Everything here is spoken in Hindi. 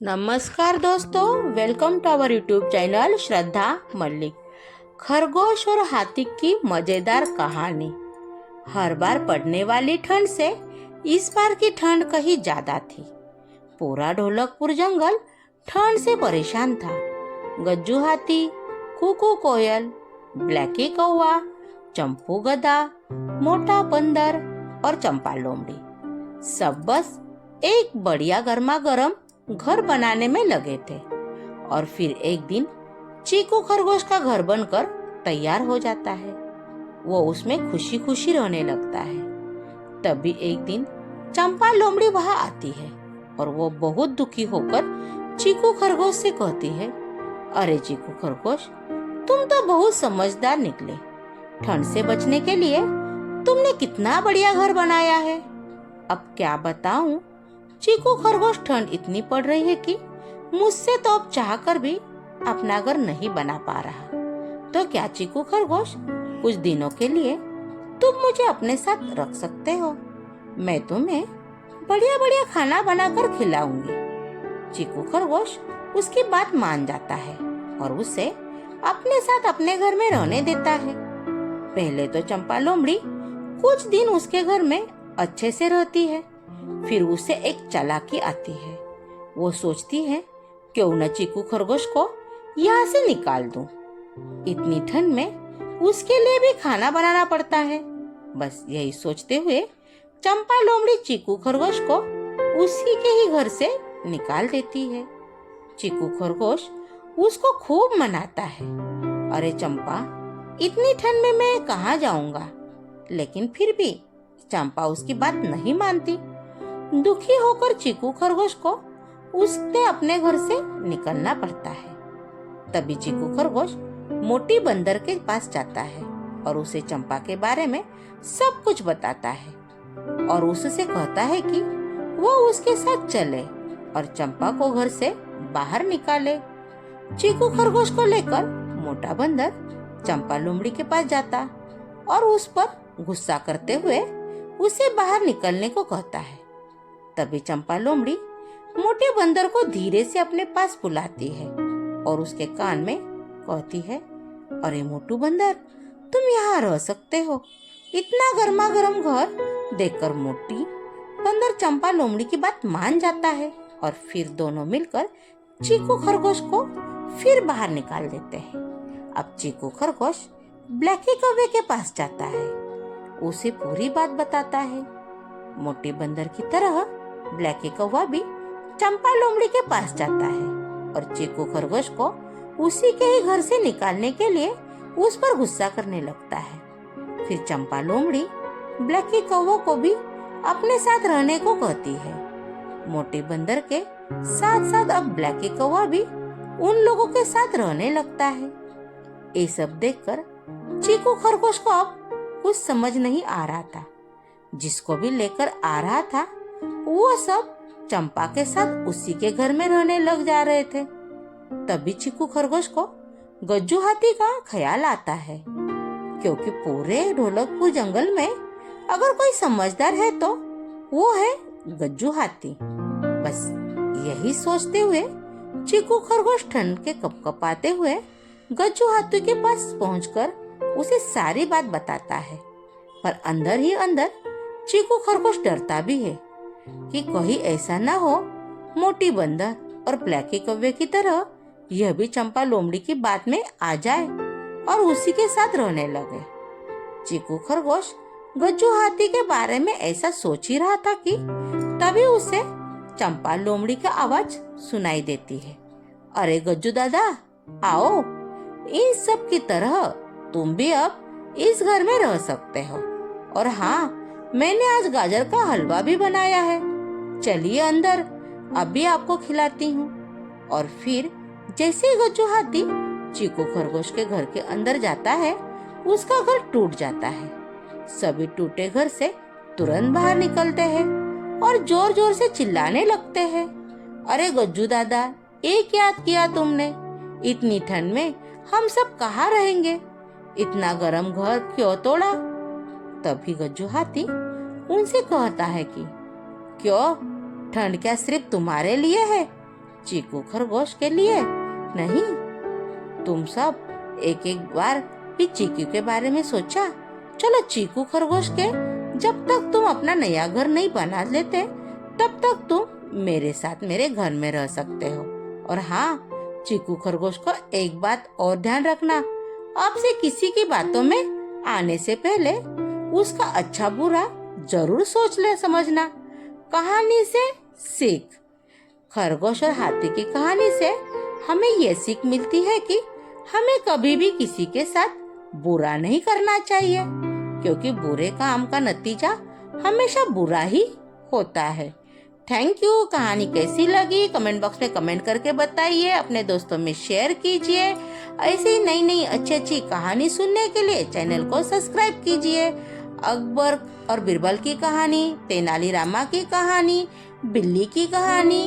नमस्कार दोस्तों, welcome to our YouTube channel Shraddha Mallik. खरगोश और हाथी की मजेदार कहानी। हर बार पड़ने वाली ठंड से इस बार की ठंड कहीं ज्यादा थी। पूरा ढोलकपुर जंगल ठंड से परेशान था। गज्जू हाथी, कुकू कोयल, ब्लैकी कौवा, चंपू गधा, मोटा बंदर और चंपा लोमड़ी सब बस एक बढ़िया गर्मा गर्म घर बनाने में लगे थे। और फिर एक दिन चीकू खरगोश का घर बनकर तैयार हो जाता है। वो उसमें खुशी खुशी रहने लगता है। तभी एक दिन चंपा लोमड़ी वहां आती है और वो बहुत दुखी होकर चीकू खरगोश से कहती है, अरे चीकू खरगोश, तुम तो बहुत समझदार निकले। ठंड से बचने के लिए तुमने कितना बढ़िया घर बनाया है। अब क्या बताऊं, चीकू खरगोश, ठंड इतनी पड़ रही है कि मुझसे तो अब चाहकर भी अपना घर नहीं बना पा रहा। तो क्या चीकू खरगोश, कुछ दिनों के लिए तुम मुझे अपने साथ रख सकते हो? मैं तुम्हें बढ़िया बढ़िया खाना बनाकर खिलाऊंगी। चीकू खरगोश उसकी बात मान जाता है और उसे अपने साथ अपने घर में रहने देता है। पहले तो चंपा लोमड़ी कुछ दिन उसके घर में अच्छे से रहती है। फिर उसे एक चालाकी आती है। वो सोचती है, क्यों न चीकू खरगोश को यहाँ से निकाल दूं। इतनी ठंड में उसके लिए भी खाना बनाना पड़ता है। बस यही सोचते हुए चंपा लोमड़ी चीकू खरगोश को उसी के ही घर से निकाल देती है। चीकू खरगोश उसको खूब मनाता है, अरे चंपा, इतनी ठंड में मैं कहाँ जाऊंगा। लेकिन फिर भी चंपा उसकी बात नहीं मानती। दुखी होकर चीकू खरगोश को उसके अपने घर से निकलना पड़ता है। तभी चीकू खरगोश मोटी बंदर के पास जाता है और उसे चंपा के बारे में सब कुछ बताता है और उससे कहता है कि वो उसके साथ चले और चंपा को घर से बाहर निकाले। चीकू खरगोश को लेकर मोटा बंदर चंपा लोमड़ी के पास जाता और उस पर गुस्सा करते हुए उसे बाहर निकलने को कहता है। तभी चंपा लोमड़ी मोटे बंदर को धीरे से अपने पास बुलाती है और उसके कान में कहती है, अरे मोटू बंदर, तुम यहाँ रह सकते हो। इतना गर्मा गर्म घर देखकर मोटी बंदर चंपा लोमड़ी की बात मान जाता है और फिर दोनों मिलकर चीकू खरगोश को फिर बाहर निकाल देते हैं। अब चीकू खरगोश ब्लैकी कौवे के पास जाता है, उसे पूरी बात बताता है। मोटे बंदर की तरह ब्लैकी कौवा भी चंपा लोमड़ी के पास जाता है और चीकू खरगोश को उसी के ही घर से निकालने के लिए उस पर गुस्सा करने लगता है। फिर चंपा लोमड़ी ब्लैकी कौवा को भी अपने साथ रहने को कहती है। मोटे बंदर के साथ साथ अब ब्लैकी कौवा भी उन लोगों के साथ रहने लगता है। ये सब देखकर चीकू खरगोश को अब कुछ समझ नहीं आ रहा था। जिसको भी लेकर आ रहा था वो सब चंपा के साथ उसी के घर में रहने लग जा रहे थे। तभी चीकू खरगोश को गज्जू हाथी का ख्याल आता है, क्योंकि पूरे ढोलकपुर जंगल में अगर कोई समझदार है तो वो है गज्जू हाथी। बस यही सोचते हुए चीकू खरगोश ठंड के कपकपाते हुए गज्जू हाथी के पास पहुंचकर उसे सारी बात बताता है। पर अंदर ही अंदर चीकू खरगोश डरता भी है कि कहीं ऐसा ना हो मोटी बंदर और ब्लैकी कौवे की तरह यह भी चंपा लोमड़ी की बात में आ जाए और उसी के साथ रहने लगे। चीकू खरगोश गज्जू हाथी के बारे में ऐसा सोच ही रहा था कि तभी उसे चंपा लोमड़ी की आवाज सुनाई देती है, अरे गज्जू दादा, आओ, इन सब की तरह तुम भी अब इस घर में रह सकते हो। और हाँ, मैंने आज गाजर का हलवा भी बनाया है, चलिए अंदर, अभी आपको खिलाती हूँ। और फिर जैसे ही गज्जू हाथी चीकू खरगोश के घर के अंदर जाता है, उसका घर टूट जाता है। सभी टूटे घर से तुरंत बाहर निकलते हैं और जोर जोर से चिल्लाने लगते हैं, अरे गज्जू दादा, ये क्या किया तुमने? इतनी ठंड में हम सब कहाँ रहेंगे? इतना गर्म घर क्यों तोड़ा? तभी गज्जू हाथी उनसे कहता है कि क्यों, ठंड क्या सिर्फ तुम्हारे लिए है? चीकू खरगोश के लिए नहीं। तुम सब एक एक बार भी चीकू के बारे में सोचा? चलो चीकू खरगोश के, जब तक तुम अपना नया घर नहीं बना लेते तब तक तुम मेरे साथ मेरे घर में रह सकते हो। और हाँ, चीकू खरगोश को एक बात और ध्यान रखना, आपसे किसी की बातों में आने से पहले उसका अच्छा बुरा जरूर सोच ले समझना। कहानी से सीख। खरगोश और हाथी की कहानी से हमें ये सीख मिलती है कि हमें कभी भी किसी के साथ बुरा नहीं करना चाहिए, क्योंकि बुरे काम का नतीजा हमेशा बुरा ही होता है। Thank you. कहानी कैसी लगी कमेंट बॉक्स में कमेंट करके बताइए, अपने दोस्तों में शेयर कीजिए। ऐसी ही नई नई अच्छी अच्छी कहानी सुनने के लिए चैनल को सब्सक्राइब कीजिए। अकबर और बीरबल की कहानी, तेनालीरामा की कहानी, बिल्ली की कहानी,